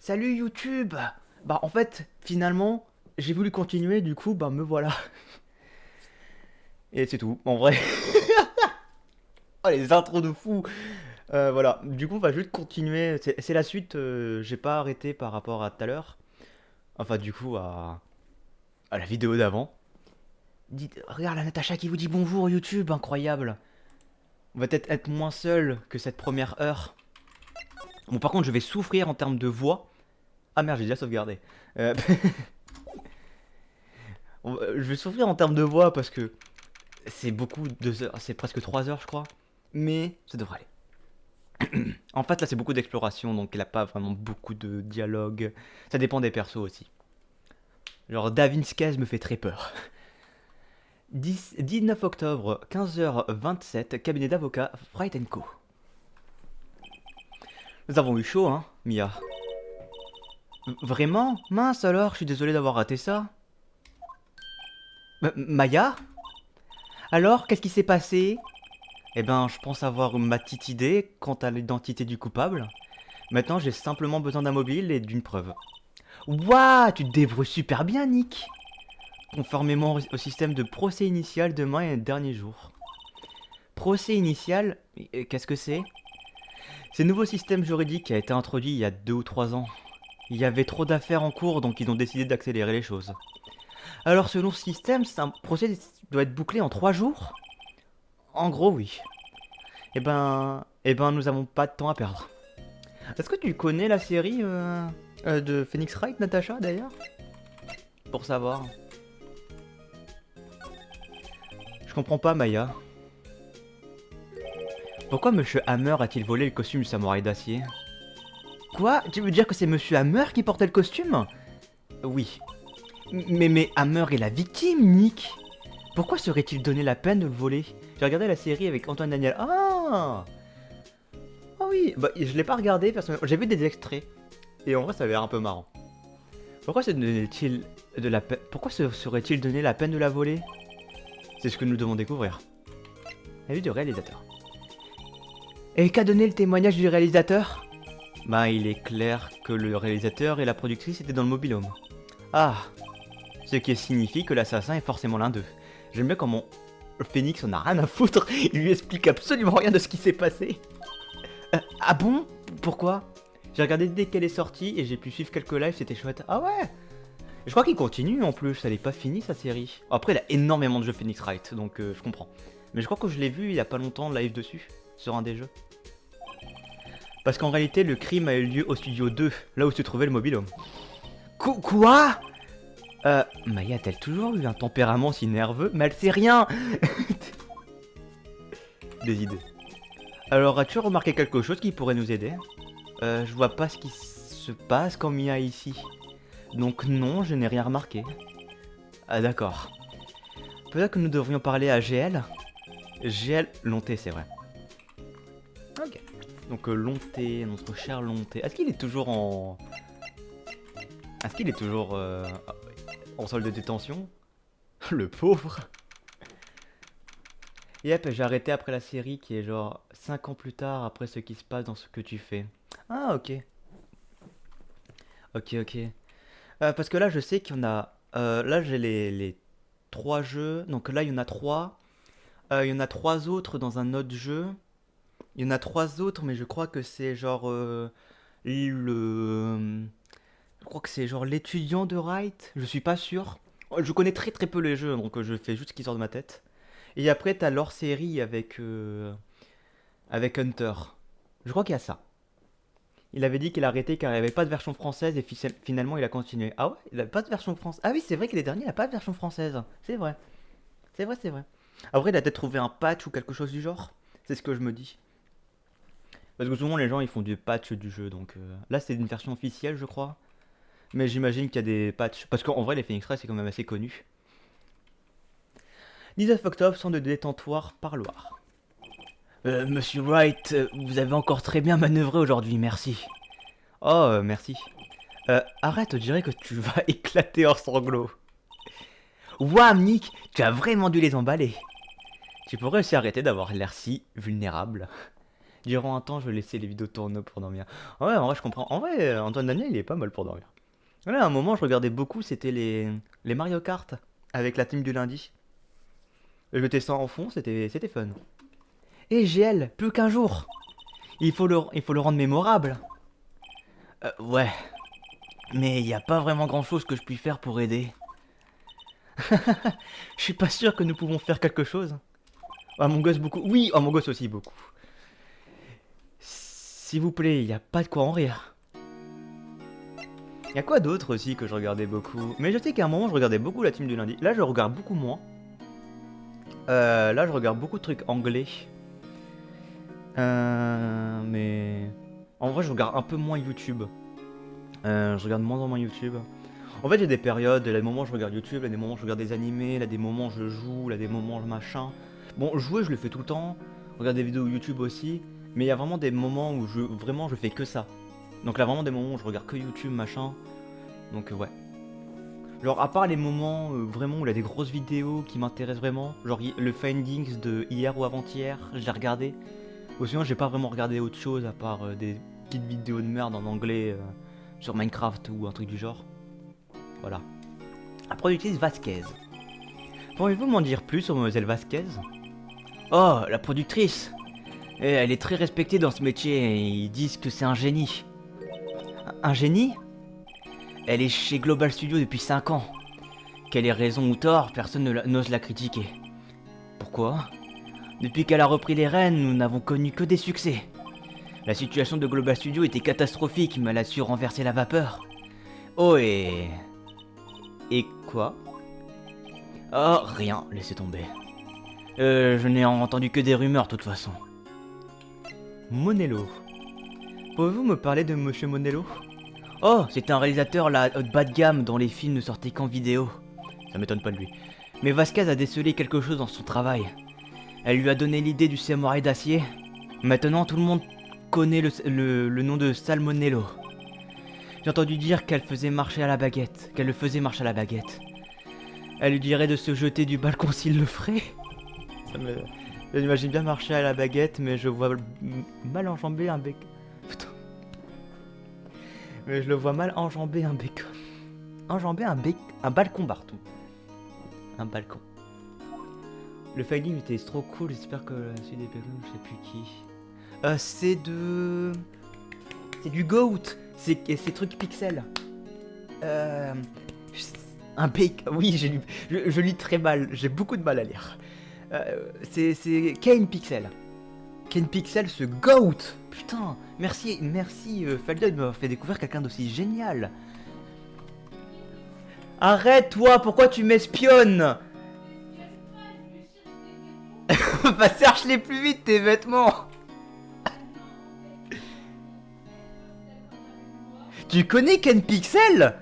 Salut YouTube! Bah en fait, finalement, j'ai voulu continuer, du coup, bah me voilà. Et c'est tout, en vrai. Oh les intros de fou! Voilà, du coup, on va juste continuer. C'est la suite, j'ai pas arrêté par rapport à tout à l'heure. Enfin, du coup, à la vidéo d'avant. Regarde la Natacha qui vous dit bonjour YouTube, incroyable! On va peut-être être moins seul que cette première heure. Bon, par contre, je vais souffrir en termes de voix. Ah merde, j'ai déjà sauvegardé. Euh, je vais souffrir en termes de voix parce que c'est beaucoup, 2 heures, c'est presque 3 heures, je crois. Mais ça devrait aller. En fait, là, c'est beaucoup d'exploration, donc il a pas vraiment beaucoup de dialogue. Ça dépend des persos aussi. Genre, Davinskez me fait très peur. 19 octobre, 15h27, cabinet d'avocat, Fright Co. Nous avons eu chaud, hein, Mia. Vraiment? Mince alors, je suis désolé d'avoir raté ça. Maya? Alors, qu'est-ce qui s'est passé? Eh ben, je pense avoir ma petite idée quant à l'identité du coupable. Maintenant, j'ai simplement besoin d'un mobile et d'une preuve. Ouah, tu te débrouilles super bien, Nick. Conformément au système de procès initial, demain est le dernier jour. Procès initial, qu'est-ce que c'est? C'est un nouveau système juridique qui a été introduit il y a 2 ou 3 ans. Il y avait trop d'affaires en cours, donc ils ont décidé d'accélérer les choses. Alors, selon ce système, un procès doit être bouclé en 3 jours? En gros, oui. Nous avons pas de temps à perdre. Est-ce que tu connais la série de Phoenix Wright, Natasha, d'ailleurs? Pour savoir. Je comprends pas, Maya. Pourquoi Monsieur Hammer a-t-il volé le costume du samouraï d'acier? Quoi? Tu veux dire que c'est Monsieur Hammer qui portait le costume? Oui. Mais Hammer est la victime, Nick. Pourquoi serait-il donné la peine de le voler? J'ai regardé la série avec Antoine Daniel. Ah! Ah oui, bah je l'ai pas regardé parce que j'ai vu des extraits. Et en vrai, ça a l'air un peu marrant. Pourquoi Pourquoi se serait-il donné la peine de la voler? C'est ce que nous devons découvrir. Avis du réalisateur. Et qu'a donné le témoignage du réalisateur? Bah, il est clair que le réalisateur et la productrice étaient dans le mobil-home. Ah, ce qui signifie que l'assassin est forcément l'un d'eux. J'aime bien comment Phoenix en a rien à foutre, il lui explique absolument rien de ce qui s'est passé. Ah bon? Pourquoi? J'ai regardé dès qu'elle est sortie et j'ai pu suivre quelques lives, c'était chouette. Ah ouais? Je crois qu'il continue en plus, elle est pas finie sa série. Après, il a énormément de jeux Phoenix Wright, donc je comprends. Mais je crois que je l'ai vu il y a pas longtemps live dessus, sur un des jeux. Parce qu'en réalité, le crime a eu lieu au studio 2, là où se trouvait le mobile home. Quoi? Maya a-t-elle toujours eu un tempérament si nerveux? Mais elle sait rien. Des idées. Alors, as-tu remarqué quelque chose qui pourrait nous aider? Je vois pas ce qui se passe quand Mia est ici. Donc non, je n'ai rien remarqué. Ah d'accord. Peut-être que nous devrions parler à GL? GL, Lonté, c'est vrai. Ok. Donc Lonté, notre cher Lonté. Est-ce qu'il est toujours en... Est-ce qu'il est toujours en salle de détention? Le pauvre. Yep, j'ai arrêté après la série qui est genre 5 ans plus tard après ce qui se passe dans ce que tu fais. Ah ok. Ok, ok. Parce que là je sais qu'il y en a... là j'ai les 3 jeux. Donc là il y en a 3. Il y en a 3 autres dans un autre jeu. Il y en a 3 autres mais je crois que c'est genre... le... Je crois que c'est genre l'étudiant de Wright. Je suis pas sûr. Je connais très très peu les jeux donc je fais juste ce qui sort de ma tête. Et après, t'as leur série avec Hunter. Je crois qu'il y a ça. Il avait dit qu'il a arrêté car il n'y avait pas de version française et finalement il a continué. Ah ouais? Il n'avait pas de version française. Ah oui, c'est vrai que les derniers, il n'a pas de version française. C'est vrai. C'est vrai, c'est vrai. Après, il a peut-être trouvé un patch ou quelque chose du genre. C'est ce que je me dis. Parce que souvent, les gens, ils font du patch du jeu. Donc là, c'est une version officielle, je crois. Mais j'imagine qu'il y a des patchs. Parce qu'en vrai, les Phoenix Wright, c'est quand même assez connu. 19 octobre, centre de détentoire parloir. Monsieur Wright, vous avez encore très bien manœuvré aujourd'hui, merci. Oh, merci. Arrête, on dirait que tu vas éclater hors sanglots. Waouh, Nick, tu as vraiment dû les emballer. Tu pourrais aussi arrêter d'avoir l'air si vulnérable. Durant un temps, je laissais les vidéos tourner pour dormir. Ouais, en vrai, je comprends. En vrai, Antoine Daniel, il est pas mal pour dormir. Là, à un moment, je regardais beaucoup, c'était les Mario Kart avec la team du lundi. Je mettais ça en fond, c'était fun. Et GL, plus qu'un jour. Il faut le rendre mémorable. Ouais, mais il n'y a pas vraiment grand-chose que je puis faire pour aider. Je suis pas sûr que nous pouvons faire quelque chose. Among Us beaucoup. Oui, Among Us aussi beaucoup. S'il vous plaît, il n'y a pas de quoi en rire. Il y a quoi d'autre aussi que je regardais beaucoup? Mais je sais qu'à un moment je regardais beaucoup la team du lundi. Là je regarde beaucoup moins. Là je regarde beaucoup de trucs anglais. Mais en vrai je regarde un peu moins YouTube. Je regarde moins en moins YouTube. En fait j'ai des périodes, il y a des moments où je regarde YouTube, il y a des moments où je regarde des animés, il y a des moments où je joue, il y a des moments où je machin. Bon jouer je le fais tout le temps, regarder des vidéos YouTube aussi, mais il y a vraiment des moments où je fais que ça. Donc là vraiment des moments où je regarde que YouTube machin. Donc ouais. Genre à part les moments vraiment où il y a des grosses vidéos qui m'intéressent vraiment, genre le Findings de hier ou avant-hier, j'ai regardé. Ou sinon j'ai pas vraiment regardé autre chose à part des petites vidéos de merde en anglais sur Minecraft ou un truc du genre. Voilà. La productrice Vasquez. Pourriez-vous m'en dire plus sur Mademoiselle Vasquez? Oh, la productrice. Elle est très respectée dans ce métier et ils disent que c'est un génie. Un génie? Elle est chez Global Studio depuis 5 ans. Qu'elle ait raison ou tort, personne n'ose la critiquer. Pourquoi? Depuis qu'elle a repris les rênes, nous n'avons connu que des succès. La situation de Global Studio était catastrophique, mais elle a su renverser la vapeur. Oh et... Et quoi? Oh, rien, laissez tomber. Je n'ai entendu que des rumeurs, de toute façon. Monello. Pouvez-vous me parler de Monsieur Monello? Oh, c'est un réalisateur bas de gamme dont les films ne sortaient qu'en vidéo. Ça m'étonne pas de lui. Mais Vasquez a décelé quelque chose dans son travail. Elle lui a donné l'idée du samouraï d'acier. Maintenant, tout le monde connaît le nom de Salmonello. J'ai entendu dire qu'elle faisait marcher à la baguette. Qu'elle le faisait marcher à la baguette. Elle lui dirait de se jeter du balcon s'il le ferait. Je m'imagine bien marcher à la baguette, mais je vois mal enjamber un bacon. Putain. Mais je le vois mal enjamber un bacon. Enjamber un balcon partout. Un balcon. Le fighting était trop cool, j'espère que la suite des bacons, je sais plus qui. C'est du Goat. C'est truc pixel. Un bacon. Oui, je lis très mal. J'ai beaucoup de mal à lire. C'est Kane Pixel. Kane Pixel, ce GOAT. Putain, merci Felden de m'avoir fait découvrir quelqu'un d'aussi génial. Arrête-toi, pourquoi tu m'espionnes? Bah cherche-les plus vite tes vêtements. Tu connais Ken Pixel?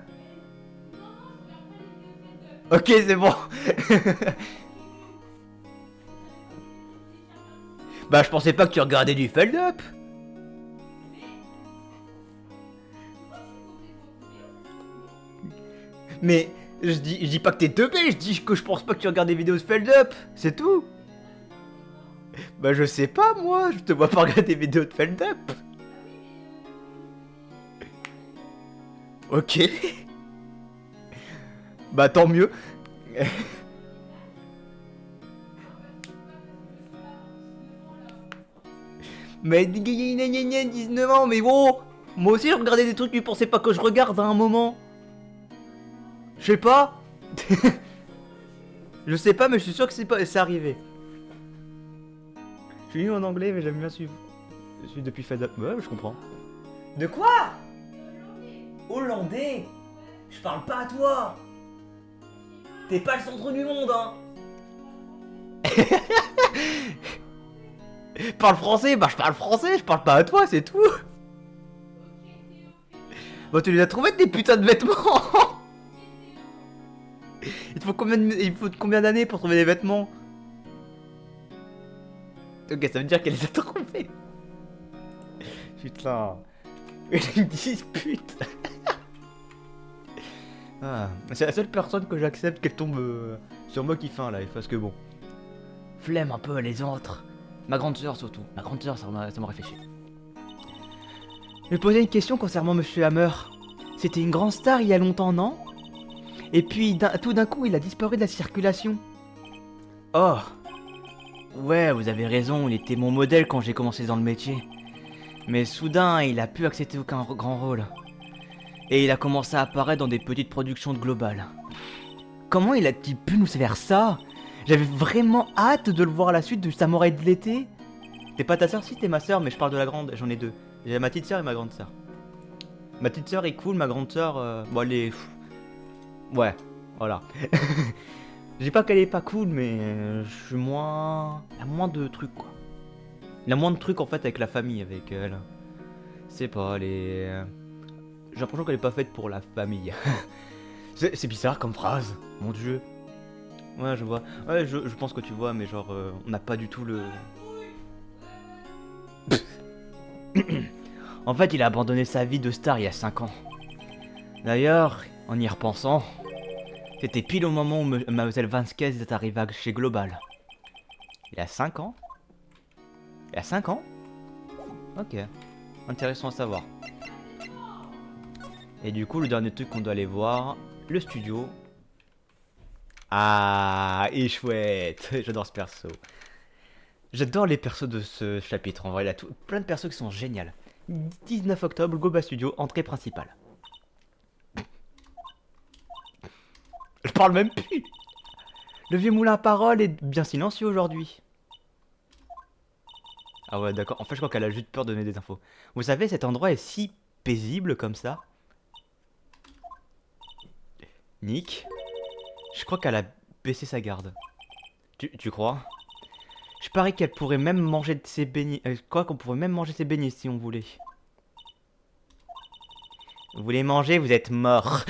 Ok, c'est bon. Bah je pensais pas que tu regardais du Feld Up. Mais je dis pas que t'es teubé, je dis que je pense pas que tu regardes des vidéos de Feld Up, c'est tout. Bah je sais pas moi, je te vois pas regarder des vidéos de Feld Up. Ok. Bah tant mieux. Mais 19 ans, mais bon. Moi aussi je regardais des trucs, tu pensais pas que je regarde à un moment. Je sais pas. Je sais pas, mais je suis sûr que c'est arrivé. Je suis nul en anglais, mais j'aime bien suivre. Je suis depuis Fed Up. Ouais, je comprends. De quoi? Hollandais? Je parle pas à toi. T'es pas le centre du monde, hein. Parle français? Bah je parle français, je parle pas à toi, c'est tout. Bah tu les as trouvés tes putains de vêtements. Il faut combien d'années pour trouver des vêtements? Ok, ça veut dire qu'elle les a trouvés. Putain. Une dispute. Ah, c'est la seule personne que j'accepte qu'elle tombe sur moi qui fait un live, parce que bon. Flemme un peu les autres. Ma grande sœur surtout. Ma grande sœur, ça m'aurait fait chier. Je vais poser une question concernant Monsieur Hammer. C'était une grande star il y a longtemps, non? Et puis, tout d'un coup, il a disparu de la circulation. Oh. Ouais, vous avez raison, il était mon modèle quand j'ai commencé dans le métier. Mais soudain, il a pu accepter aucun grand rôle. Et il a commencé à apparaître dans des petites productions de Global. Comment il a-t-il pu nous faire ça? J'avais vraiment hâte de le voir à la suite du Samouraï de l'été. T'es pas ta soeur? Si, t'es ma soeur, mais je parle de la grande, j'en ai deux. J'ai ma petite soeur et ma grande soeur. Ma petite soeur est cool, ma grande soeur, bon, elle est... Ouais, voilà. Je dis pas qu'elle est pas cool, mais je suis moins... Il y a moins de trucs, quoi. Il y a moins de trucs, en fait, avec la famille, avec elle. C'est pas, elle est... J'ai l'impression qu'elle est pas faite pour la famille. C'est bizarre comme phrase, mon dieu. Ouais, je vois. Ouais, je pense que tu vois, mais genre, on n'a pas du tout le... En fait, il a abandonné sa vie de star il y a 5 ans. D'ailleurs, en y repensant, c'était pile au moment où Mademoiselle Vasquez est arrivée chez Global. Il y a 5 ans? Il y a 5 ans? Ok, intéressant à savoir. Et du coup, le dernier truc qu'on doit aller voir, le studio. Ah, il est chouette. J'adore ce perso. J'adore les persos de ce chapitre. En vrai, il y a plein de persos qui sont géniaux. 19 octobre, Goba Studio, entrée principale. Je parle même plus. Le vieux moulin à parole est bien silencieux aujourd'hui. Ah ouais, d'accord. En fait, je crois qu'elle a juste peur de donner des infos. Vous savez, cet endroit est si paisible comme ça. Nick, je crois qu'elle a baissé sa garde. Tu crois? Je parie qu'elle pourrait même manger de ses beignets. Je crois qu'on pourrait même manger ses beignets si on voulait. Vous voulez manger, vous êtes mort.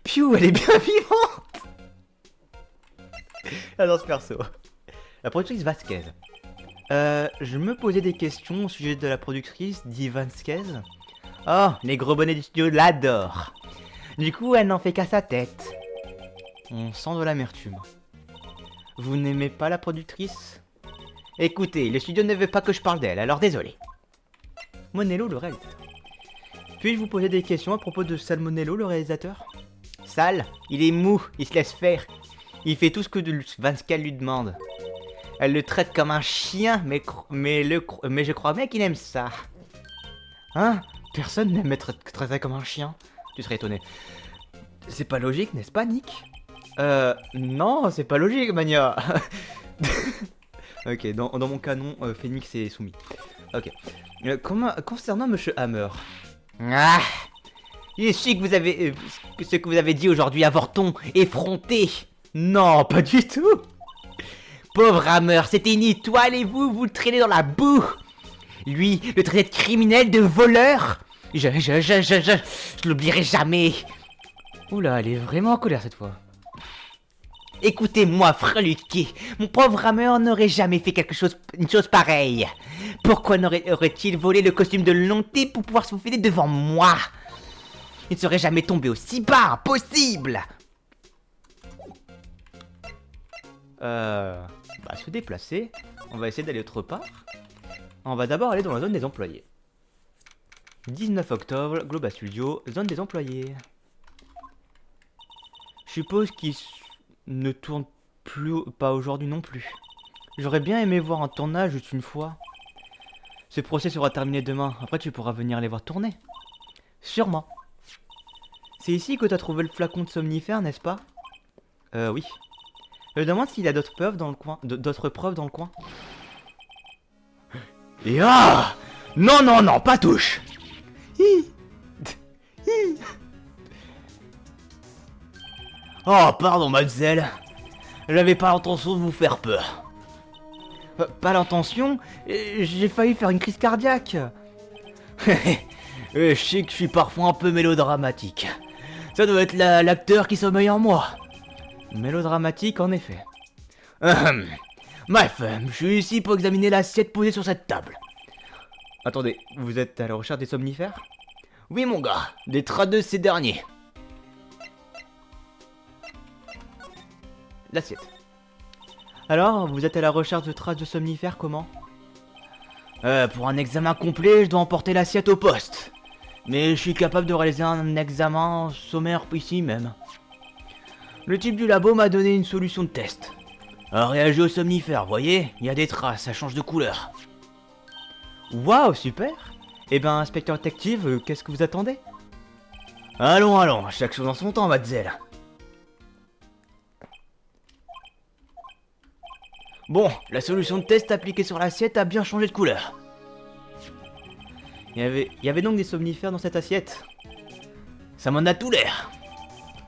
Piou, elle est bien vivante. J'adore ce perso. La productrice Vasquez. Je me posais des questions au sujet de la productrice, dit Vasquez. Oh, les gros bonnets du studio l'adorent. Du coup, elle n'en fait qu'à sa tête. On sent de l'amertume. Vous n'aimez pas la productrice? Écoutez, le studio ne veut pas que je parle d'elle, alors désolé. Monello, le réalisateur. Puis-je vous poser des questions à propos de Sal Monello, le réalisateur? Sal, il est mou, il se laisse faire. Il fait tout ce que Vasquez lui demande. Elle le traite comme un chien, mais je crois bien qu'il aime ça. Hein? Personne n'aime être traité comme un chien. Tu serais étonné. C'est pas logique, n'est-ce pas, Nick? Non, c'est pas logique, Mania. Ok, dans mon canon, Phoenix est soumis. Ok. Concernant Monsieur Hammer. Ah, je sais que vous avez... ce que vous avez dit aujourd'hui, avorton, effronté. Non, pas du tout. Pauvre Hammer, c'était une étoile et vous le traînez dans la boue. Lui, le traité de criminel, de voleur. Je l'oublierai jamais. Oula, elle est vraiment en colère cette fois. Écoutez-moi, freluqué, mon pauvre Hammer n'aurait jamais fait une chose pareille. Pourquoi aurait-il volé le costume de Lonté pour pouvoir se faufiler devant moi? Il ne serait jamais tombé aussi bas, impossible. Se déplacer. On va essayer d'aller autre part. On va d'abord aller dans la zone des employés. 19 octobre, Global Studio, zone des employés. Je suppose qu'ils ne tournent plus, pas aujourd'hui non plus. J'aurais bien aimé voir un tournage juste une fois. Ce procès sera terminé demain, après tu pourras venir les voir tourner. Sûrement. C'est ici que t'as trouvé le flacon de somnifère, n'est-ce pas? Oui. Je me demande s'il y a d'autres preuves dans le coin. Et ah! Non, non, non, pas touche! Oh, pardon, mademoiselle. J'avais pas l'intention de vous faire peur. Pas l'intention? J'ai failli faire une crise cardiaque. Je sais que je suis parfois un peu mélodramatique. Ça doit être l'acteur qui sommeille en moi. Mélodramatique, en effet. Bref, je suis ici pour examiner l'assiette posée sur cette table. Attendez, vous êtes à la recherche des somnifères? Oui, mon gars, des traces de ces derniers. L'assiette. Alors, vous êtes à la recherche de traces de somnifères, comment? Pour un examen complet, je dois emporter l'assiette au poste. Mais je suis capable de réaliser un examen sommaire ici même. Le type du labo m'a donné une solution de test. Réagit aux somnifères, voyez? Il y a des traces, ça change de couleur. Waouh, super! Eh ben, inspecteur détective, qu'est-ce que vous attendez? Allons, allons, chaque chose en son temps, mademoiselle. Bon, la solution de test appliquée sur l'assiette a bien changé de couleur. Il y avait donc des somnifères dans cette assiette. Ça m'en a tout l'air.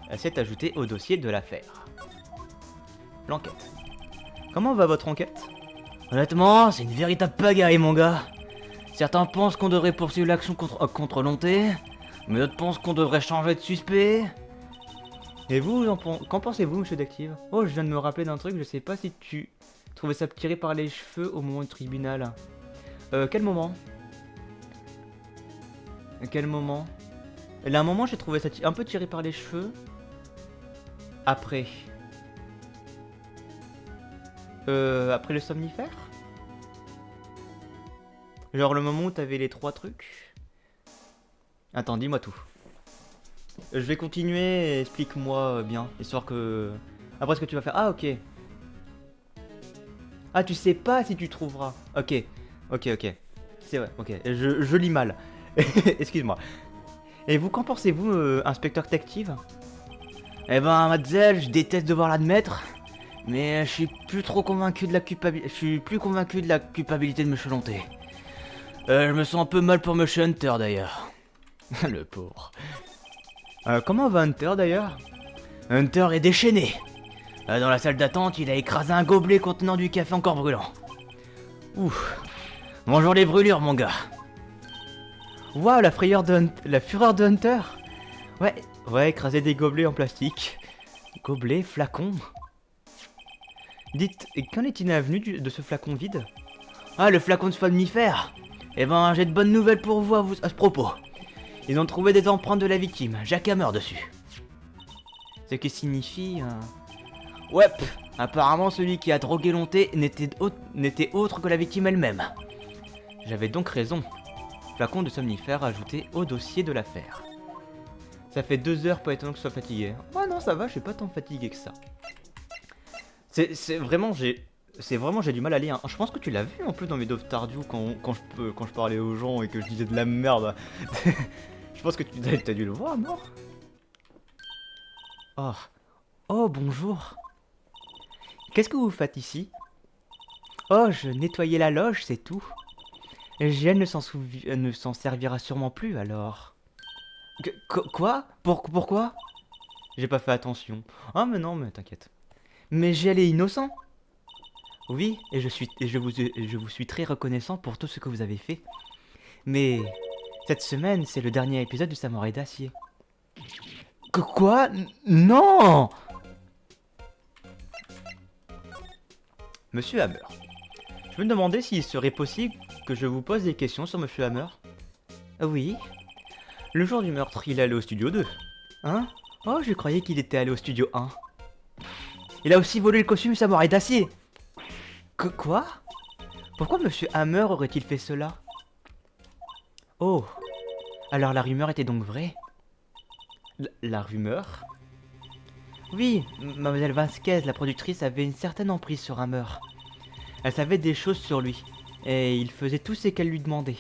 Assiette ajoutée au dossier de l'affaire. L'enquête. Comment va votre enquête? Honnêtement, c'est une véritable pagaille, mon gars. Certains pensent qu'on devrait poursuivre l'action contre Lonté, mais d'autres pensent qu'on devrait changer de suspect. Et vous, qu'en pensez-vous, monsieur Détective? Oh, je viens de me rappeler d'un truc, je sais pas si tu trouvais ça tiré par les cheveux au moment du tribunal. Quel moment? Quel moment? Là, à un moment, j'ai trouvé ça un peu tiré par les cheveux. Après. Après le somnifère? Genre le moment où t'avais les 3 trucs? Attends, dis-moi tout. Je vais continuer, explique-moi bien, histoire que... Après ce que tu vas faire... Ah, ok. Ah, tu sais pas si tu trouveras. Ok, ok, ok. C'est vrai, ok. Je lis mal. Excuse-moi. Et vous, qu'en pensez-vous, inspecteur détective? Eh ben, mademoiselle, je déteste devoir l'admettre, mais je suis plus trop convaincu de la culpabilité. Je suis plus convaincu de la culpabilité de Monsieur Lonté. Je me sens un peu mal pour Monsieur Hunter d'ailleurs. Le pauvre. Comment va Hunter d'ailleurs? Hunter est déchaîné. Dans la salle d'attente, il a écrasé un gobelet contenant du café encore brûlant. Ouf. Bonjour les brûlures, mon gars. Waouh, la fureur de Hunter. Ouais, écraser des gobelets en plastique. Gobelets, flacons. Dites, qu'en est-il advenu de ce flacon vide? Ah, le flacon de somnifère. Eh ben, j'ai de bonnes nouvelles pour vous à ce propos. Ils ont trouvé des empreintes de la victime, Jack Hammer dessus. Ce qui signifie... Ouais, apparemment celui qui a drogué Lonté n'était autre que la victime elle-même. J'avais donc raison. Flacon de somnifère ajouté au dossier de l'affaire. Ça fait 2 heures, pas étonnant que je sois fatigué. Ah non, ça va, je suis pas tant fatigué que ça. C'est vraiment, j'ai du mal à lire. Je pense que tu l'as vu un peu dans mes Dove Tardieu quand je parlais aux gens et que je disais de la merde. Je pense que t'as dû le voir, non? Oh, bonjour. Qu'est-ce que vous faites ici? Oh, je nettoyais la loge, c'est tout. Giel ne s'en servira sûrement plus, alors. Quoi? Pourquoi? J'ai pas fait attention. Ah, mais non, mais t'inquiète. Mais Giel est innocent. Oui, et je vous suis très reconnaissant pour tout ce que vous avez fait. Mais cette semaine, c'est le dernier épisode du Samouraï d'Acier. Quoi? Non! Monsieur Hammer, je me demandais s'il serait possible que je vous pose des questions sur Monsieur Hammer. Oui. Le jour du meurtre, il est allé au studio 2. Hein? Oh, je croyais qu'il était allé au studio 1. Il a aussi volé le costume Samouraï d'Acier. Quoi? Pourquoi Monsieur Hammer aurait-il fait cela? Oh, alors la rumeur était donc vraie? La rumeur? Oui, Mademoiselle Vasquez, la productrice, avait une certaine emprise sur Hammer. Elle savait des choses sur lui, et il faisait tout ce qu'elle lui demandait.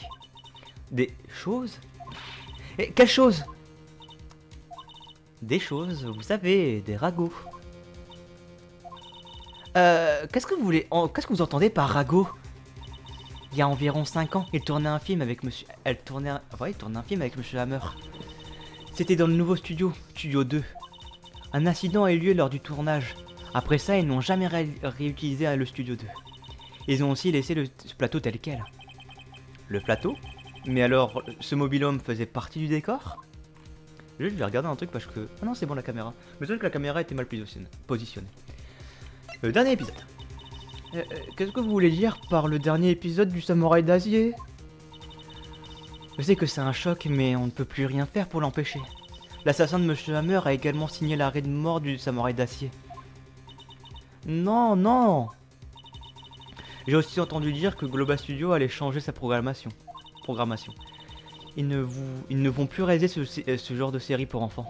Des choses? Et quelles choses? Des choses, vous savez, des ragots. Qu'est-ce que vous entendez par ragot? Il y a environ 5 ans, il tournait un film avec Monsieur... il tournait un film avec Monsieur Hammer. C'était dans le nouveau studio, Studio 2. Un incident a eu lieu lors du tournage. Après ça, ils n'ont jamais réutilisé le Studio 2. Ils ont aussi laissé le plateau tel quel. Le plateau? Mais alors, ce mobil-homme faisait partie du décor? Je vais regarder un truc parce que... Ah non, c'est bon la caméra. Mais c'est vrai que la caméra était mal positionnée. Le dernier épisode. Qu'est-ce que vous voulez dire par le dernier épisode du Samouraï d'Acier? Je sais que c'est un choc, mais on ne peut plus rien faire pour l'empêcher. L'assassin de Monsieur Hammer a également signé l'arrêt de mort du Samouraï d'Acier. Non, non! J'ai aussi entendu dire que Global Studio allait changer sa programmation. Ils ne vont plus réaliser ce genre de série pour enfants.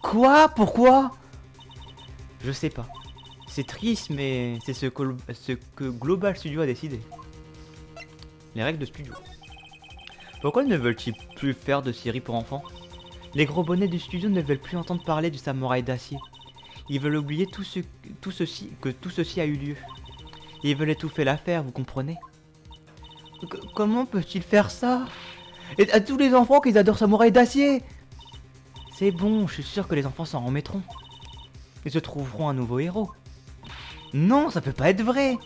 Quoi? Pourquoi? Je sais pas. C'est triste, mais c'est ce que Global Studio a décidé. Les règles de studio. Pourquoi ne veulent-ils plus faire de séries pour enfants? Les gros bonnets du studio ne veulent plus entendre parler du samouraï d'acier. Ils veulent oublier que tout ceci a eu lieu. Ils veulent étouffer l'affaire, vous comprenez? Comment peuvent-ils faire ça? Et à tous les enfants qu'ils adorent Samouraï d'acier! C'est bon, je suis sûr que les enfants s'en remettront. Ils se trouveront un nouveau héros. Non, ça peut pas être vrai!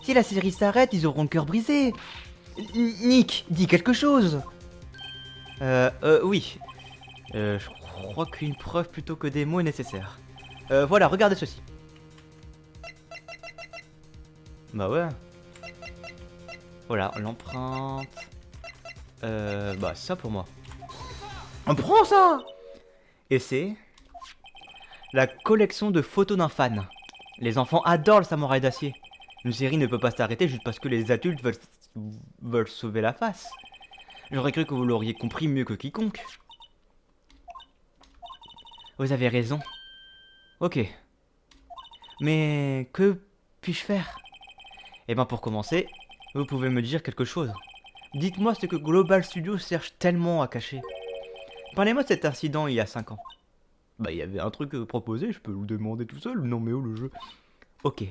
Si la série s'arrête, ils auront le cœur brisé. Nick, dis quelque chose! Oui. Je crois qu'une preuve plutôt que des mots est nécessaire. Voilà, regardez ceci. Bah ouais. Voilà, l'empreinte. Bah ça pour moi. On prend ça! Et c'est la collection de photos d'un fan. Les enfants adorent le samouraï d'acier. Une série ne peut pas s'arrêter juste parce que les adultes veulent sauver la face. J'aurais cru que vous l'auriez compris mieux que quiconque. Vous avez raison. Ok. Mais que puis-je faire? Eh ben pour commencer, vous pouvez me dire quelque chose. Dites-moi ce que Global Studios cherche tellement à cacher. Parlez-moi de cet incident il y a 5 ans. Bah il y avait un truc proposé, je peux vous demander tout seul. Non mais oh le jeu. Ok.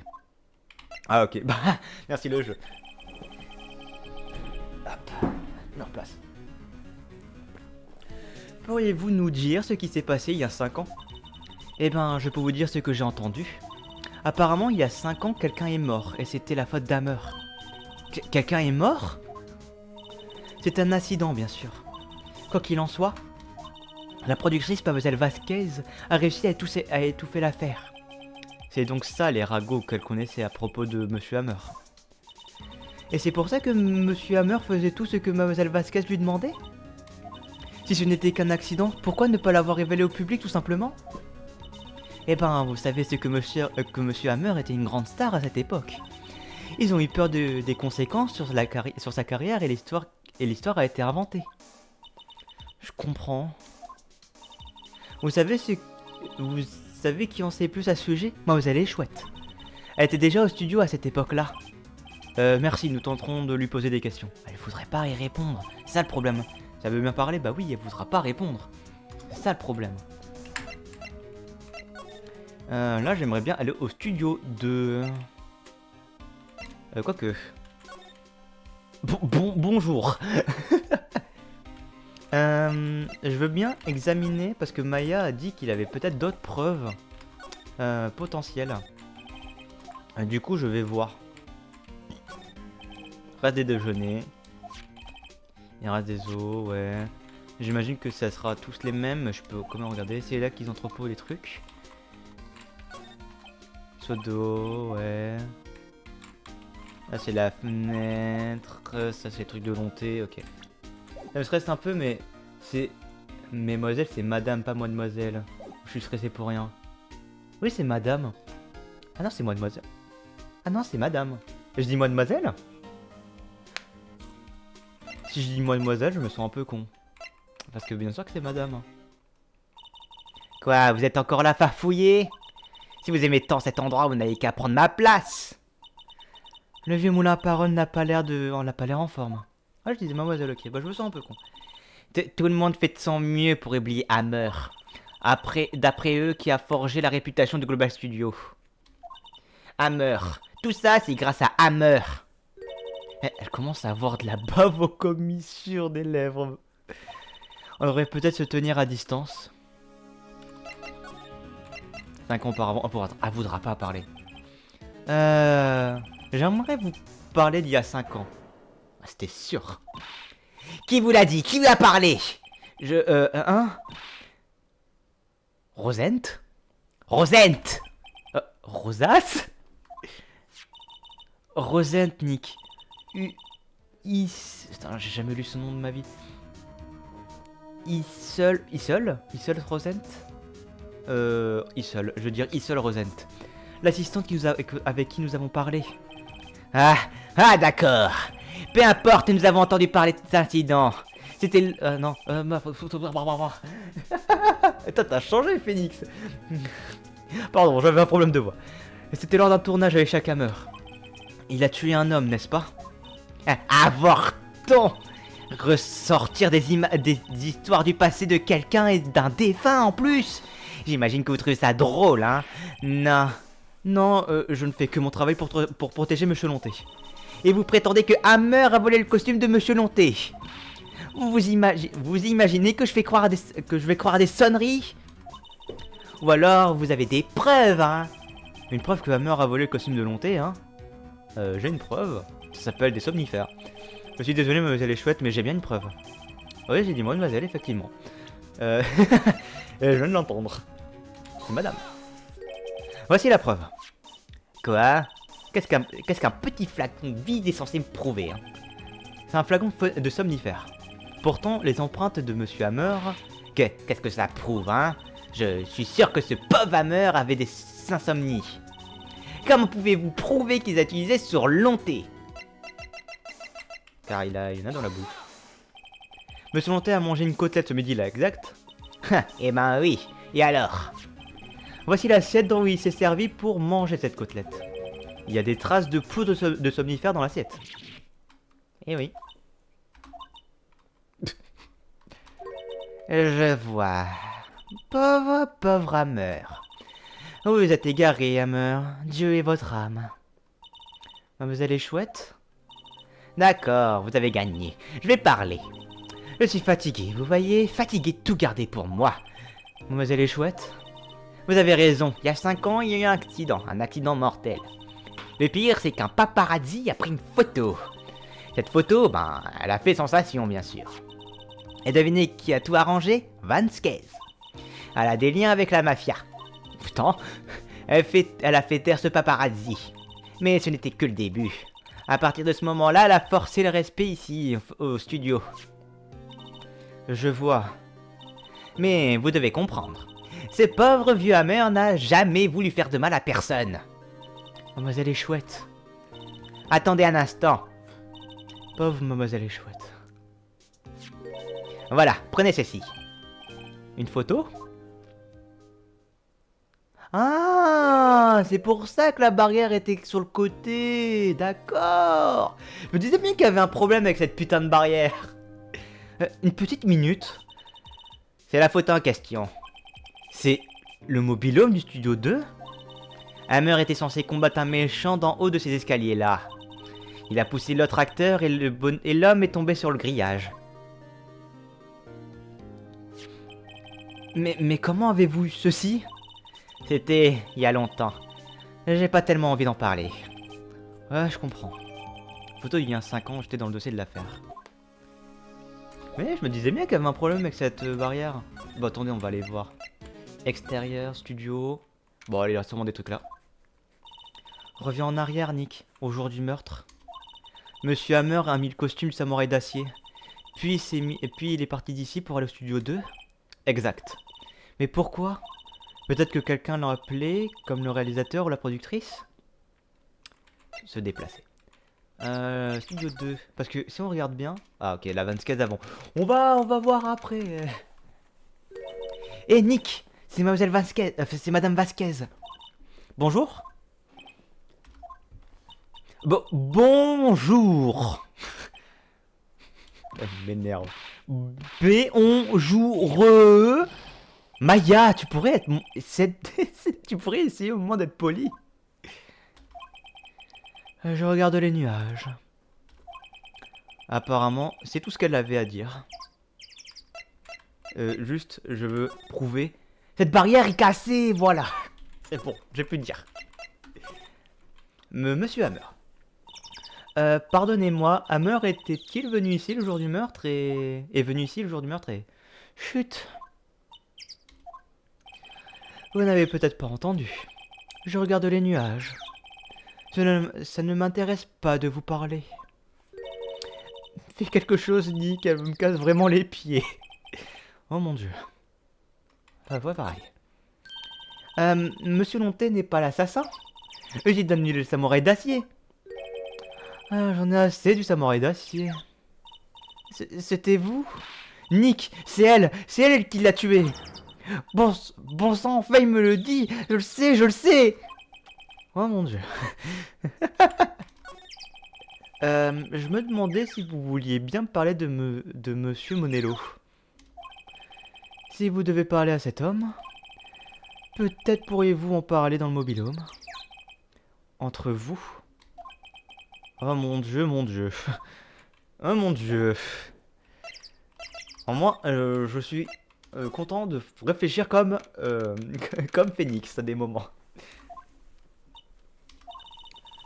Ah ok, bah merci le jeu. Hop, me replace. Pourriez-vous nous dire ce qui s'est passé il y a 5 ans? Eh ben je peux vous dire ce que j'ai entendu. Apparemment il y a 5 ans quelqu'un est mort et c'était la faute d'Hammer. Quelqu'un est mort? C'est un accident bien sûr. Quoi qu'il en soit, la productrice Mademoiselle Vasquez a réussi à étouffer l'affaire. C'est donc ça les ragots qu'elle connaissait à propos de Monsieur Hammer. Et c'est pour ça que Monsieur Hammer faisait tout ce que Mademoiselle Vasquez lui demandait? Si ce n'était qu'un accident, pourquoi ne pas l'avoir révélé au public tout simplement? Eh ben, vous savez ce que Monsieur Hammer était une grande star à cette époque. Ils ont eu peur des conséquences sur sa carrière et l'histoire a été inventée. Je comprends. Vous savez qui en sait plus à ce sujet? Mademoiselle est chouette. Elle était déjà au studio à cette époque-là. Merci, nous tenterons de lui poser des questions. Elle voudrait pas y répondre, c'est ça le problème. Ça veut bien parler, bah oui, elle voudra pas répondre. C'est ça le problème. Là, j'aimerais bien aller au studio de... quoique... Bonjour. Je veux bien examiner, parce que Maya a dit qu'il avait peut-être d'autres preuves potentielles. Du coup, je vais voir. Reste des déjeuners. Il reste des os, ouais. J'imagine que ça sera tous les mêmes. Je peux quand même regarder. C'est là qu'ils entreposent les trucs. Sodo, ouais. Là c'est la fenêtre. Ça c'est les trucs de lonté, ok. Ça me stresse un peu, mais c'est... Mesdemoiselles, c'est madame, pas mademoiselle. Je suis stressé pour rien. Oui, c'est madame. Ah non, c'est mademoiselle. Ah non, c'est madame. Je dis mademoiselle? Si je dis mademoiselle, je me sens un peu con. Parce que bien sûr que c'est madame. Quoi, vous êtes encore là farfouillé? Si vous aimez tant cet endroit, vous n'avez qu'à prendre ma place. Le vieux moulin à parole n'a pas l'air en forme. Ah, je disais mademoiselle, ok. Bah, je me sens un peu con. Tout le monde fait de son mieux pour oublier Hammer. D'après eux, qui a forgé la réputation de Global Studio. Hammer. Tout ça, c'est grâce à Hammer. Elle commence à avoir de la bave aux commissures des lèvres. On devrait peut-être se tenir à distance. 5 ans auparavant. Elle voudra pas parler. J'aimerais vous parler d'il y a 5 ans. C'était sûr. Qui vous l'a dit? Qui lui a parlé? Rosent? Rosent! Rosas? Rosent, Nick. Putain, j'ai jamais lu ce nom de ma vie. Isol Rosent? Isol, je veux dire Isol Rosent. L'assistante avec qui nous avons parlé. Ah, ah d'accord. Peu importe, nous avons entendu parler de cet incident. C'était... non, Attends, t'as changé, Phoenix. Pardon, j'avais un problème de voix. C'était lors d'un tournage avec Shaq Hammer. Il a tué un homme, n'est-ce pas? Avorton! Ressortir des histoires du passé de quelqu'un et d'un défunt en plus. J'imagine que vous trouvez ça drôle, hein? Non. Non, je ne fais que mon travail pour protéger Monsieur Lonté. Et vous prétendez que Hammer a volé le costume de Monsieur Lonté? Vous imaginez que je vais croire à des sonneries? Ou alors vous avez des preuves, hein? Une preuve que Hammer a volé le costume de Lonté, hein? J'ai une preuve. Ça s'appelle des somnifères. Je suis désolé, mademoiselle est chouette, mais j'ai bien une preuve. Oui, j'ai dit moi, mademoiselle, effectivement. Je viens de l'entendre. C'est madame. Voici la preuve. Quoi? Qu'est-ce qu'un petit flacon vide est censé me prouver, hein? C'est un flacon de somnifères. Pourtant, les empreintes de Monsieur Hammer... Qu'est-ce que ça prouve, hein? Je suis sûr que ce pauvre Hammer avait des insomnies. Comment pouvez-vous prouver qu'ils a utilisé sur Lonté? Car il y en a dans la bouche. Monsieur Lonté a mangé une côtelette ce midi-là, exact? Eh ben oui, et alors? Voici l'assiette dont il s'est servi pour manger cette côtelette. Il y a des traces de poudre de somnifère dans l'assiette. Eh oui. Je vois. Pauvre Hammer. Vous êtes égaré, Hammer. Dieu est votre âme. Mademoiselle est chouette? D'accord, vous avez gagné. Je vais parler. Je suis fatigué, vous voyez? Fatigué de tout garder pour moi. Mademoiselle est chouette? Vous avez raison, il y a 5 ans, il y a eu un accident mortel. Le pire, c'est qu'un paparazzi a pris une photo. Cette photo, elle a fait sensation, bien sûr. Et devinez qui a tout arrangé? Vasquez. Elle a des liens avec la mafia. Pourtant, elle a fait taire ce paparazzi. Mais ce n'était que le début. À partir de ce moment-là, elle a forcé le respect ici, au studio. Je vois. Mais vous devez comprendre. Ce pauvre vieux Hammer n'a jamais voulu faire de mal à personne. Mademoiselle est chouette. Attendez un instant. Pauvre mademoiselle est chouette. Voilà, prenez ceci. Une photo? Ah, c'est pour ça que la barrière était sur le côté. D'accord. Je me disais bien qu'il y avait un problème avec cette putain de barrière. Une petite minute. C'est la photo en question. C'est le mobil-home du studio 2? Hammer était censé combattre un méchant d'en haut de ces escaliers-là. Il a poussé l'autre acteur et l'homme est tombé sur le grillage. Mais comment avez-vous eu ceci? C'était il y a longtemps. J'ai pas tellement envie d'en parler. Ouais, je comprends. Photo il y a 5 ans, j'étais dans le dossier de l'affaire. Mais je me disais bien qu'il y avait un problème avec cette barrière. Bon, attendez, on va aller voir. Extérieur, studio... Bon, allez, il y a sûrement des trucs là. Reviens en arrière, Nick, au jour du meurtre. Monsieur Hammer a mis le costume samouraï d'acier. Puis il est parti d'ici pour aller au studio 2. Exact. Mais pourquoi? Peut-être que quelqu'un l'a appelé, comme le réalisateur ou la productrice? Se déplacer. Studio 2. Parce que si on regarde bien... Ah ok, la Vasquez avant. On va voir après. Eh Nick, c'est mademoiselle Vasquez. C'est madame Vasquez. Bonjour. Bonjour. Elle m'énerve. Bonjour. Maya, tu pourrais être... tu pourrais essayer au moins d'être poli. Je regarde les nuages. Apparemment, c'est tout ce qu'elle avait à dire. Juste, je veux prouver... Cette barrière est cassée, voilà. C'est bon, j'ai pu le dire. Monsieur Hammer. Pardonnez-moi, Hammer était-il venu ici le jour du meurtre et... Chut. Vous n'avez peut-être pas entendu. Je regarde les nuages. Ça ne m'intéresse pas de vous parler. Fais quelque chose, Nick, elle me casse vraiment les pieds. Oh mon dieu. Ouais, pareil. Monsieur Lonté n'est pas l'assassin. J'ai donné le samouraï d'acier. Ah, j'en ai assez du samouraï d'acier. C'était vous? Nick, c'est elle qui l'a tué. Bon sang, Faye me le dit, je le sais. Oh mon dieu. Je me demandais si vous vouliez bien me parler de Monsieur Monello. Si vous devez parler à cet homme, peut-être pourriez-vous en parler dans le mobil-home. Entre vous. Oh mon dieu, mon dieu. Oh mon dieu. En moi, je suis content de réfléchir comme, comme Phoenix à des moments.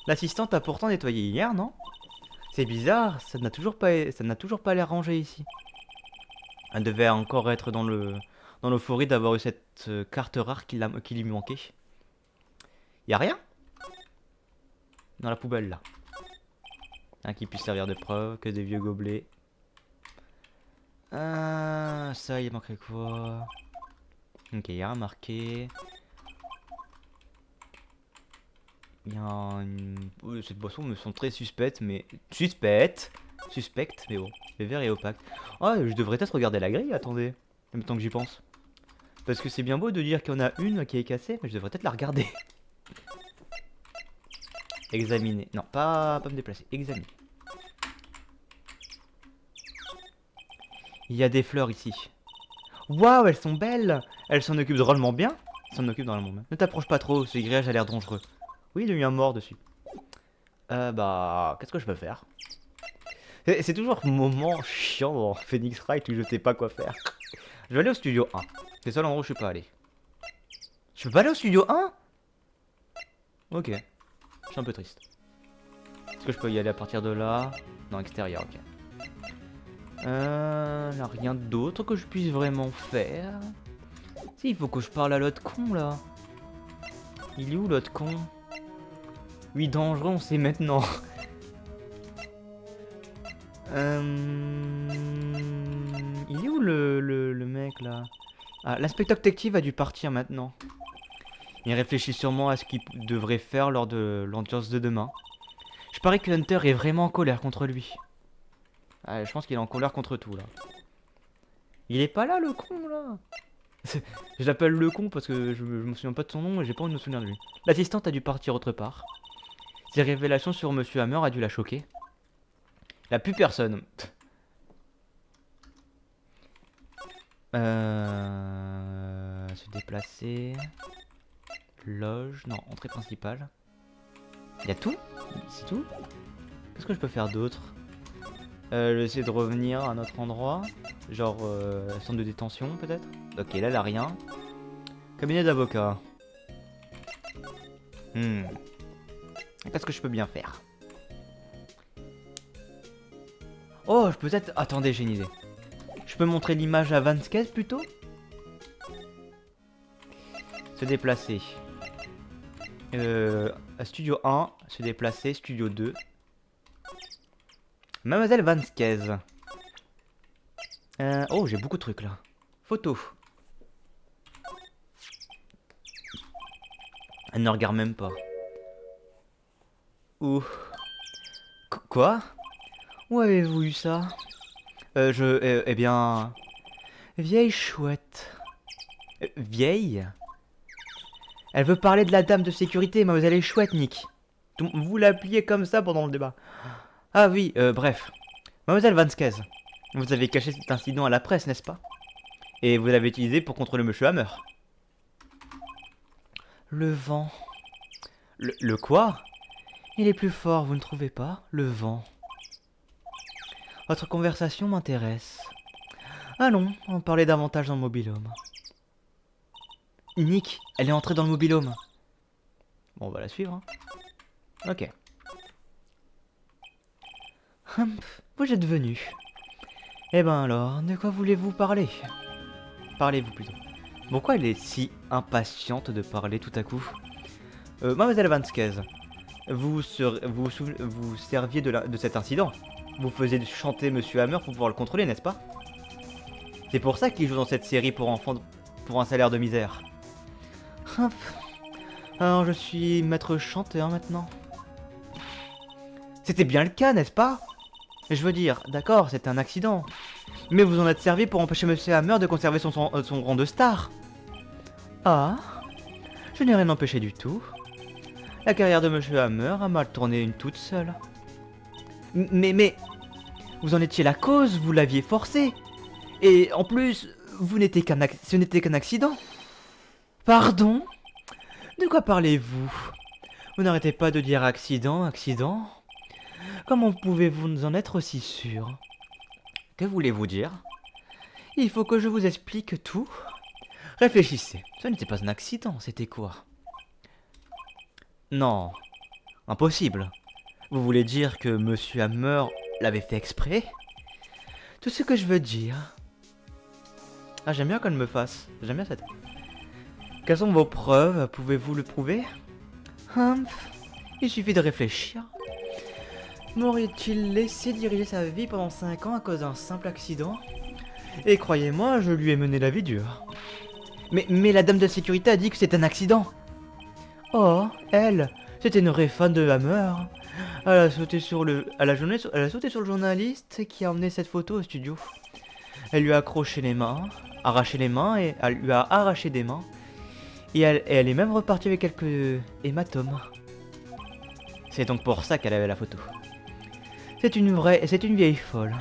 L'assistante a pourtant nettoyé hier, non? C'est bizarre, ça n'a toujours pas l'air rangé ici. Elle devait encore être dans l'euphorie d'avoir eu cette carte rare qui lui manquait. Y a rien? Dans la poubelle là. Rien qui puisse servir de preuve, que des vieux gobelets. Ça, il manquerait quoi? Ok, y a rien marqué. Cette boisson me semble très suspecte, mais... Suspecte, mais bon. Le verre est opaque. Oh, je devrais peut-être regarder la grille, attendez. En même temps que j'y pense. Parce que c'est bien beau de dire qu'il y en a une qui est cassée, mais je devrais peut-être la regarder. Examiner. Non, pas me déplacer. Examiner. Il y a des fleurs ici. Waouh, elles sont belles. Elles s'en occupent drôlement bien. Ne t'approche pas trop, ce grillage a l'air dangereux. Oui, il y a eu un mort dessus. Bah, qu'est-ce que je peux faire? C'est toujours un moment chiant dans Phoenix Wright où je sais pas quoi faire. Je vais aller au studio 1. C'est le seul endroit où je suis pas allé. Je peux pas aller au studio 1? Ok. Je suis un peu triste. Est-ce que je peux y aller à partir de là? Non, extérieur, ok. Là, rien d'autre que je puisse vraiment faire. Si, il faut que je parle à l'autre con, là. Il est où, l'autre con? Oui, dangereux, on sait maintenant. Il est où le mec, là? Ah, l'inspecteur détective a dû partir maintenant. Il réfléchit sûrement à ce qu'il devrait faire lors de l'audience de demain. Je parie que Hunter est vraiment en colère contre lui. Ah, je pense qu'il est en colère contre tout, là. Il est pas là, le con, là. Je l'appelle le con parce que je me souviens pas de son nom et j'ai pas envie de me souvenir de lui. L'assistante a dû partir autre part. Ses révélations sur Monsieur Hammer a dû la choquer. Il n'y a plus personne. Se déplacer. Loge. Non, entrée principale. Il y a tout? C'est tout? Qu'est-ce que je peux faire d'autre? Je vais essayer de revenir à un autre endroit. Genre, centre de détention peut-être? Ok, là, là, rien. Cabinet d'avocat. Qu'est-ce que je peux bien faire? Oh, je peux peut-être... Attendez, j'ai une idée. Je peux montrer l'image à Vasquez plutôt? Se déplacer. Studio 1, se déplacer. Studio 2. Mademoiselle Vasquez. Oh, j'ai beaucoup de trucs là. Photo. Elle ne regarde même pas. Ouh. Quoi? Où avez-vous eu ça? Eh bien... Vieille chouette. Vieille? Elle veut parler de la dame de sécurité, mademoiselle est chouette, Nick. Vous l'appeliez comme ça pendant le débat. Ah oui, bref. Mademoiselle Vasquez, vous avez caché cet incident à la presse, n'est-ce pas? Et vous l'avez utilisé pour contrôler Monsieur Hammer. Le vent. Le quoi? Il est plus fort, vous ne trouvez pas? Le vent. Votre conversation m'intéresse. Allons, en parler davantage dans le mobil-home. Nick, elle est entrée dans le mobil-home. Bon, on va la suivre. Hein. Ok. Vous êtes venu. Eh ben alors, de quoi voulez-vous parler? Parlez-vous plutôt. Pourquoi elle est si impatiente de parler tout à coup? Mademoiselle Vasquez, vous serviez de cet incident. Vous faisiez chanter Monsieur Hammer pour pouvoir le contrôler, n'est-ce pas? C'est pour ça qu'il joue dans cette série pour enfants pour un salaire de misère. Alors je suis maître chanteur maintenant. C'était bien le cas, n'est-ce pas? Je veux dire, d'accord, c'est un accident. Mais vous en êtes servi pour empêcher Monsieur Hammer de conserver son rang de star. Ah, je n'ai rien empêché du tout. La carrière de Monsieur Hammer a mal tourné une toute seule. Mais, vous en étiez la cause, vous l'aviez forcé. Et en plus, ce n'était qu'un accident. Pardon? De quoi parlez-vous? Vous n'arrêtez pas de dire accident, accident. Comment pouvez-vous en être aussi sûr? Que voulez-vous dire? Il faut que je vous explique tout. Réfléchissez, ce n'était pas un accident, c'était quoi? Non, impossible. Vous voulez dire que Monsieur Hammer l'avait fait exprès? Tout ce que je veux dire... Ah, j'aime bien qu'on me fasse. J'aime bien cette... Quelles sont vos preuves? Pouvez-vous le prouver? Il suffit de réfléchir. M'aurait-il laissé diriger sa vie pendant 5 ans à cause d'un simple accident? Et croyez-moi, je lui ai mené la vie dure. Mais la dame de sécurité a dit que c'est un accident. Oh, elle, c'était une vraie fan de Hammer. Elle a sauté sur le journaliste qui a emmené cette photo au studio. Elle lui a accroché les mains, arraché les mains et elle lui a arraché des mains. Et elle est même repartie avec quelques hématomes. C'est donc pour ça qu'elle avait la photo. C'est une vieille folle.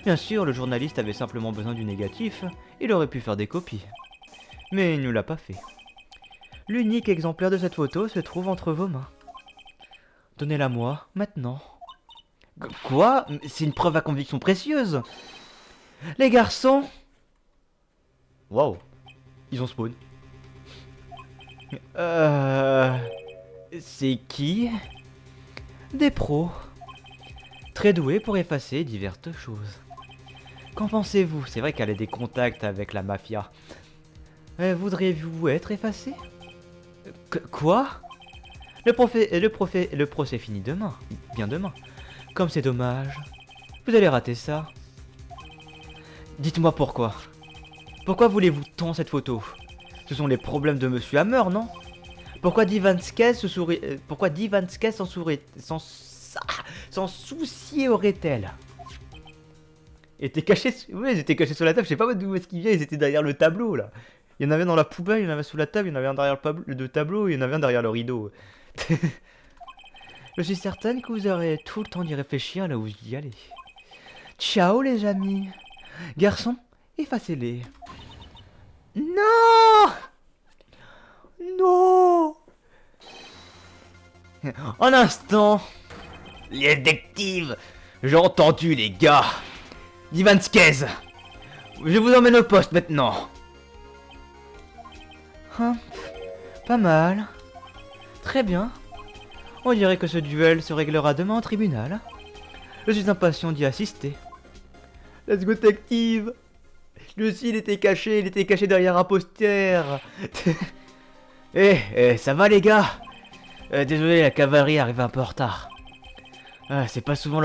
Bien sûr, le journaliste avait simplement besoin du négatif, il aurait pu faire des copies. Mais il ne l'a pas fait. L'unique exemplaire de cette photo se trouve entre vos mains. Donnez-la moi, maintenant. Quoi? C'est une preuve à conviction précieuse. Les garçons... Waouh, ils ont spawn. C'est qui? Des pros. Très doués pour effacer diverses choses. Qu'en pensez-vous? C'est vrai qu'elle a des contacts avec la mafia. Voudriez-vous être effacé? Quoi? Le procès finit demain. Bien demain. Comme c'est dommage. Vous allez rater ça. Dites-moi pourquoi. Pourquoi voulez-vous tant cette photo? Ce sont les problèmes de Monsieur Hammer, non? Pourquoi Dee Vasquez s'en soucierait-elle? Oui, ils étaient cachés sous la table, je sais pas d'où est-ce qu'ils viennent, ils étaient derrière le tableau là. Il y en avait un dans la poubelle, il y en avait sous la table, il y en avait un derrière le tableau, il y en avait un derrière le rideau. Je suis certaine que vous aurez tout le temps d'y réfléchir là où vous y allez. Ciao les amis. Garçons, effacez-les. Non! Non! Un instant! Les détectives! J'ai entendu les gars! Divanskez! Je vous emmène au poste maintenant! Pas mal. Très bien. On dirait que ce duel se réglera demain au tribunal. Je suis impatient d'y assister. Let's go détective! Lui aussi il était caché derrière un poster. Ça va les gars? Désolé, la cavalerie arrive un peu en retard. J'ai pas souvent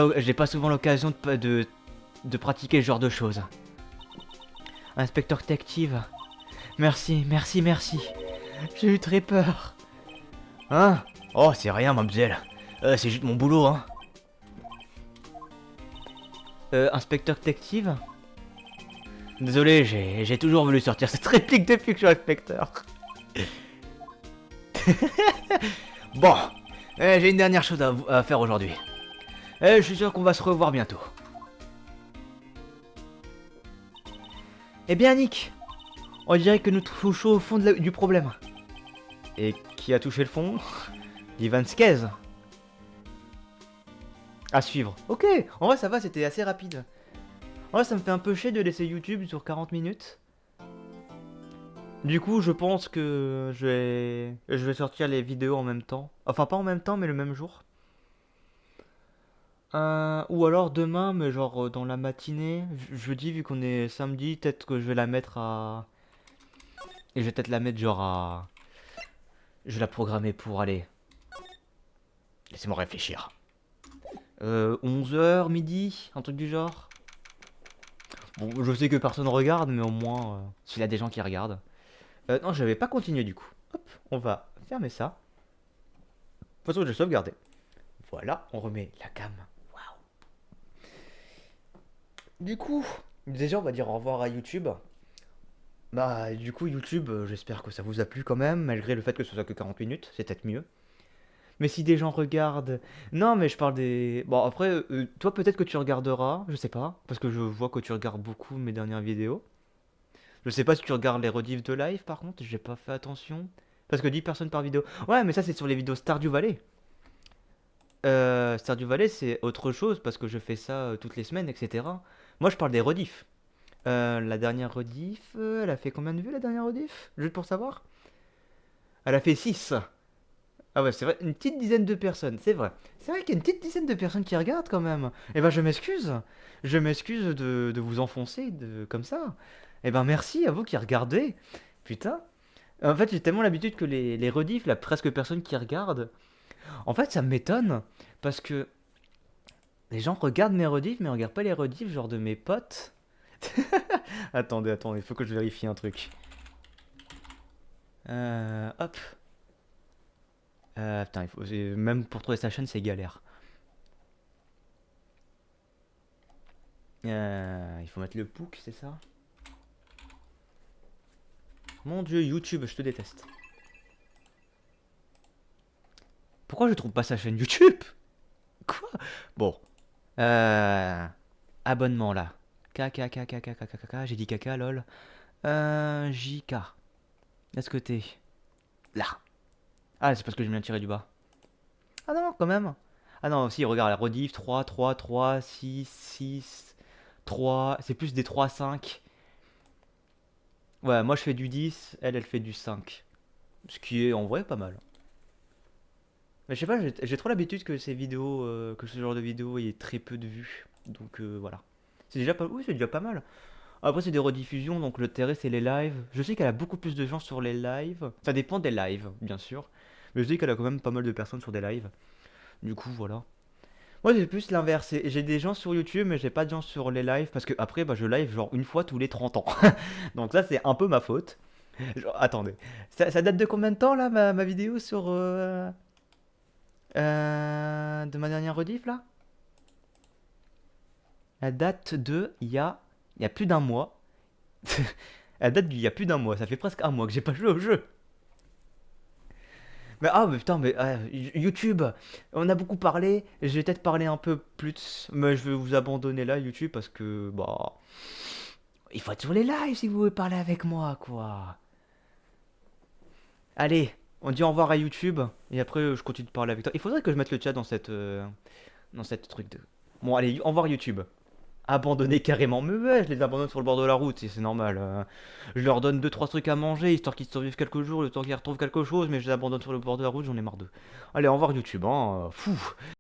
l'occasion de pratiquer ce genre de choses. Inspecteur détective. Merci. J'ai eu très peur. Hein? Oh, c'est rien, mademoiselle. C'est juste mon boulot, hein. Inspecteur détective? Désolé, j'ai toujours voulu sortir cette réplique depuis que je suis inspecteur. Bon, j'ai une dernière chose à faire aujourd'hui. Je suis sûr qu'on va se revoir bientôt. Eh bien, Nick, on dirait que nous touchons au fond du problème. Et qui a touché le fond? Divanskez. À suivre. Ok, en vrai ça va, c'était assez rapide. En vrai ça me fait un peu chier de laisser YouTube sur 40 minutes. Du coup je pense que je vais sortir les vidéos en même temps. Enfin pas en même temps mais le même jour. Ou alors demain mais genre dans la matinée. Jeudi vu qu'on est samedi, peut-être que je vais la mettre à... Et je vais peut-être la mettre genre à... Je vais la programmer pour aller... Laissez-moi réfléchir. 11h, midi, un truc du genre. Bon, je sais que personne regarde, mais au moins, s'il y a des gens qui regardent. Non, je vais pas continuer du coup. Hop, on va fermer ça. De toute façon, j'ai sauvegardé. Voilà, on remet la cam. Waouh. Du coup, déjà on va dire au revoir à YouTube. Bah du coup YouTube, j'espère que ça vous a plu quand même, malgré le fait que ce soit que 40 minutes, c'est peut-être mieux. Mais si des gens regardent... Non mais je parle des... Bon après, toi peut-être que tu regarderas, je sais pas, parce que je vois que tu regardes beaucoup mes dernières vidéos. Je sais pas si tu regardes les rediffs de live par contre, j'ai pas fait attention. Parce que 10 personnes par vidéo. Ouais mais ça c'est sur les vidéos Stardew Valley. Stardew Valley c'est autre chose parce que je fais ça toutes les semaines, etc. Moi je parle des rediffs. La dernière rediff, elle a fait combien de vues la dernière rediff? Juste pour savoir. Elle a fait 6. Ah ouais, c'est vrai, une petite dizaine de personnes, c'est vrai. C'est vrai qu'il y a une petite dizaine de personnes qui regardent quand même. Eh ben je m'excuse. Je m'excuse de vous enfoncer comme ça. Eh ben merci à vous qui regardez. Putain. En fait, j'ai tellement l'habitude que les rediffs, la presque personne qui regarde. En fait, ça m'étonne. Parce que les gens regardent mes rediffs, mais regardent pas les rediffs, genre de mes potes. Attendez, il faut que je vérifie un truc. Hop. Putain, même pour trouver sa chaîne, c'est galère. Il faut mettre le POUC, c'est ça? Mon dieu, YouTube, je te déteste. Pourquoi je trouve pas sa chaîne YouTube? Quoi? Bon. Euh... Abonnement là. J'ai dit caca, lol. JK. Est-ce que t'es là? Ah, c'est parce que je viens de tirer du bas. Ah non, quand même. Ah non, si, regarde, la rediff 3, 6, 3. C'est plus des 3, 5. Ouais, moi je fais du 10, elle fait du 5. Ce qui est en vrai pas mal. Mais je sais pas, j'ai trop l'habitude que ces vidéos, que ce genre de vidéo ait très peu de vues. Donc voilà. C'est déjà pas, oui, c'est déjà pas mal. Après, c'est des rediffusions, donc le terrain, c'est les lives. Je sais qu'elle a beaucoup plus de gens sur les lives. Ça dépend des lives, bien sûr. Mais je sais qu'elle a quand même pas mal de personnes sur des lives. Du coup, voilà. Moi, j'ai plus l'inverse. J'ai des gens sur YouTube, mais j'ai pas de gens sur les lives. Parce que après, bah, je live genre une fois tous les 30 ans. Donc ça, c'est un peu ma faute. Genre, attendez. Ça date de combien de temps, là, ma vidéo sur... de ma dernière rediff, là? Elle date de... Il y a plus d'un mois. Elle date d'il y a plus d'un mois. Ça fait presque un mois que j'ai pas joué au jeu. Mais putain, mais YouTube, on a beaucoup parlé. Je vais peut-être parler un peu plus. Mais je vais vous abandonner là, YouTube, parce que, bah. Il faut être sur les lives si vous voulez parler avec moi, quoi. Allez, on dit au revoir à YouTube. Et après, je continue de parler avec toi. Il faudrait que je mette le chat dans cette truc de. Bon, allez, au revoir YouTube. Abandonner carrément. Mais ouais, je les abandonne sur le bord de la route, c'est normal. Je leur donne deux trois trucs à manger, histoire qu'ils survivent quelques jours, le temps qu'ils retrouvent quelque chose, mais je les abandonne sur le bord de la route, j'en ai marre d'eux. Allez, au revoir YouTube, hein. Fou.